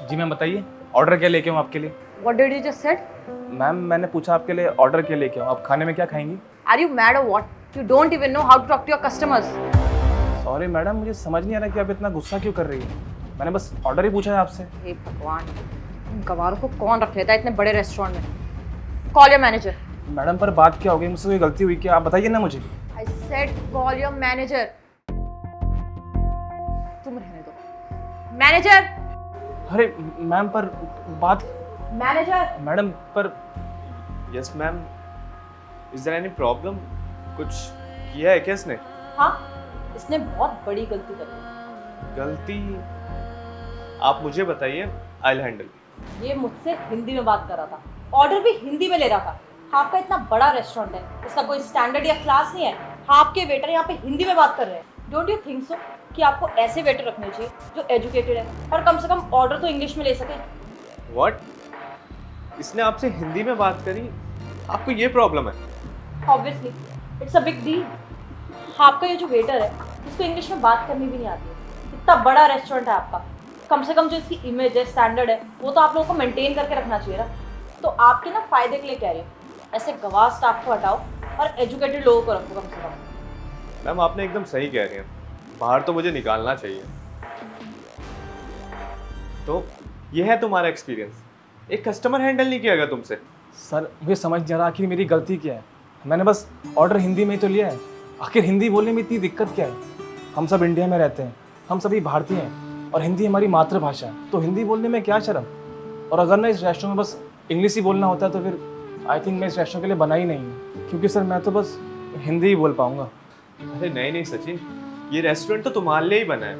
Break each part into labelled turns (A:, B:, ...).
A: जी ma'am बताइए, order क्या लेके आऊँ आपके लिए?
B: What did you just said?
A: Ma'am मैंने पूछा आपके लिए ऑर्डर क्या लेके आऊँ, आप खाने में क्या खाएंगी?
B: Are you mad or what? You don't even know how to talk to your customers.
A: Sorry madam, मुझे समझ नहीं आ रहा कि आप इतना गुस्सा क्यों कर रही है। मैंने बस ऑर्डर ही पूछा है आपसे।
B: हे भगवान, इन गवारों को कौन रख लेता है इतने बड़े रेस्टोरेंट में? Call your manager.
A: मैडम पर बात क्या हो गई, मुझसे कोई गलती हुई क्या? आप बताइए ना मुझे।
B: I said call your manager. तुम रहने दो। Manager.
A: अरे मैम पर बात,
B: Manager.
A: मैडम पर
C: yes ma'am, is there any problem? कुछ किया है क्या इसने?
B: हाँ, इसने बहुत बड़ी गलती करी।
C: गलती? आप मुझे बताइए, आई विल हैंडल।
B: ये मुझसे हिंदी में बात कर रहा था, ऑर्डर भी हिंदी में ले रहा था। आपका इतना बड़ा रेस्टोरेंट है, इसका कोई स्टैंडर्ड या क्लास नहीं है। आपके वेटर यहाँ पे हिंदी में बात कर रहे हैं। डोंट यू थिंक सो कि आपको ऐसे वेटर रखने चाहिए जो एजुकेटेड है और कम से कम ऑर्डर तो इंग्लिश में ले सके?
C: व्हाट? इसने आपसे हिंदी में बात करी? आपको ये प्रॉब्लम है?
B: Obviously it's a big deal. आपका ये जो वेटर है उसको इंग्लिश में बात करनी भी नहीं आती है। इतना बड़ा रेस्टोरेंट है आपका, कम से कम जो इसकी इमेज है, स्टैंडर्ड है, वो तो आप लोगों को मेंटेन करके रखना चाहिए ना। तो आपके ना फायदे के लिए कह रही हूँ, ऐसे गवाह स्टाफ को हटाओ और एजुकेटेड लोगों को रखो कम से कम।
C: मैम आप एकदम सही कह रही हैं, बाहर तो मुझे निकालना चाहिए। तो ये है तुम्हारा एक्सपीरियंस, एक कस्टमर हैंडल नहीं किया गया तुमसे?
A: सर मुझे समझ नहीं आ रहा आखिर मेरी गलती क्या है। मैंने बस ऑर्डर हिंदी में ही तो लिया है, आखिर हिंदी बोलने में इतनी दिक्कत क्या है? हम सब इंडिया में रहते हैं, हम सभी भारतीय हैं और हिंदी हमारी मातृभाषा है, तो हिंदी बोलने में क्या शर्म। और अगर ना इस रेस्टोरेंट में बस इंग्लिश ही बोलना होता है तो फिर आई थिंक मैं इस रेस्टोरेंट के लिए बना ही नहीं हूँ, क्योंकि सर मैं तो बस हिंदी ही बोल पाऊँगा।
C: अरे नहीं नहीं सचिन, ये रेस्टोरेंट तो तुम्हारे लिए ही बना है,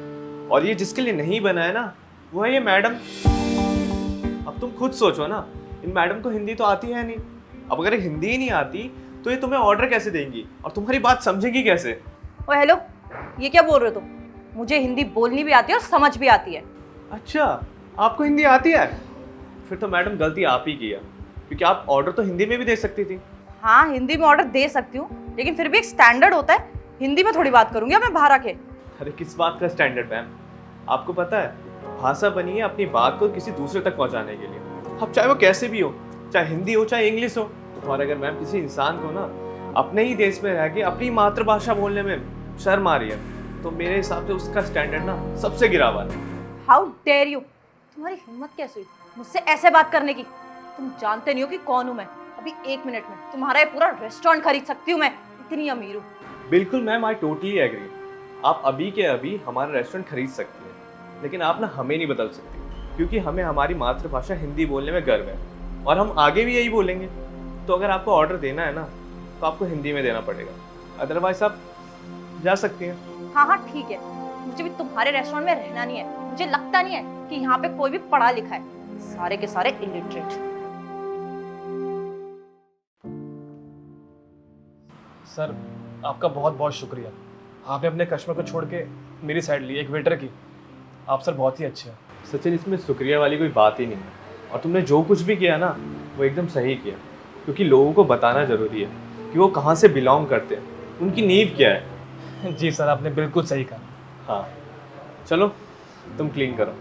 C: और ये जिसके लिए नहीं बना है ना, वो है ये मैडम। अब तुम खुद सोचो ना, इन मैडम को हिंदी तो आती है नहीं। अब अगर हिंदी ही नहीं आती तो ये तुम्हें ऑर्डर कैसे देंगी और तुम्हारी बात समझेगी कैसे?
B: ओ हेलो, ये क्या बोल रहे हो तुम? मुझे हिंदी बोलनी भी आती है और समझ भी आती है।
C: अच्छा, आपको हिंदी आती है? फिर तो मैडम गलती आप ही की है, क्योंकि आप ऑर्डर तो हिंदी में भी दे सकती थी।
B: हाँ, हिंदी में ऑर्डर दे सकती हूँ, लेकिन फिर भी एक स्टैंडर्ड होता है। हिंदी में थोड़ी बात करूंगी मैं बाहर आके।
C: अरे किस बात का स्टैंडर्ड मैम? आपको पता है, भाषा बनी है अपनी बात को किसी दूसरे तक पहुंचाने के लिए। अब चाहे वो कैसे भी हो, चाहे हिंदी हो चाहे इंग्लिश हो, और अगर मैम किसी इंसान को ना अपने ही देश में रह के अपनी मातृभाषा बोलने में शर्म आ रही है, तो मेरे हिसाब से उसका स्टैंडर्ड ना सबसे गिरा हुआ है।
B: How dare you! तुम्हारी हिम्मत कैसे हुई मुझसे ऐसे बात करने की? तुम जानते नहीं हो कि कौन हूँ मैं। अभी 1 मिनट में तुम्हारा ये पूरा रेस्टोरेंट खरीद सकती हूँ मैं, इतनी अमीर हूँ।
C: बिल्कुल मैम, आई टोटली एग्री। आप अभी के अभी हमारा रेस्टोरेंट खरीद सकती हैं, लेकिन आप ना हमें नहीं बदल सकती, क्योंकि हमें हमारी मातृभाषा हिंदी बोलने में गर्व है और हम आगे भी यही बोलेंगे। तो अगर आपको ऑर्डर देना है ना, तो आपको हिंदी में देना पड़ेगा, अदरवाइज आप जा सकती हैं।
B: हाँ हाँ ठीक है, मुझे भी तुम्हारे रेस्टोरेंट में रहना नहीं है। मुझे लगता नहीं है कि यहाँ पे कोई भी पढ़ा लिखा है, सारे के सारे इलिटरेट।
A: सर आपका बहुत बहुत शुक्रिया, आपने अपने कस्टमर को छोड़ के मेरी साइड ली, एक वेटर की। आप सर बहुत ही अच्छे हैं।
C: सचिन, इसमें शुक्रिया वाली कोई बात ही नहीं है, और तुमने जो कुछ भी किया ना वो एकदम सही किया, क्योंकि लोगों को बताना ज़रूरी है कि वो कहाँ से बिलोंग करते हैं, उनकी नींव क्या है।
A: जी सर, आपने बिल्कुल सही कहा।
C: हाँ चलो, तुम क्लीन करो।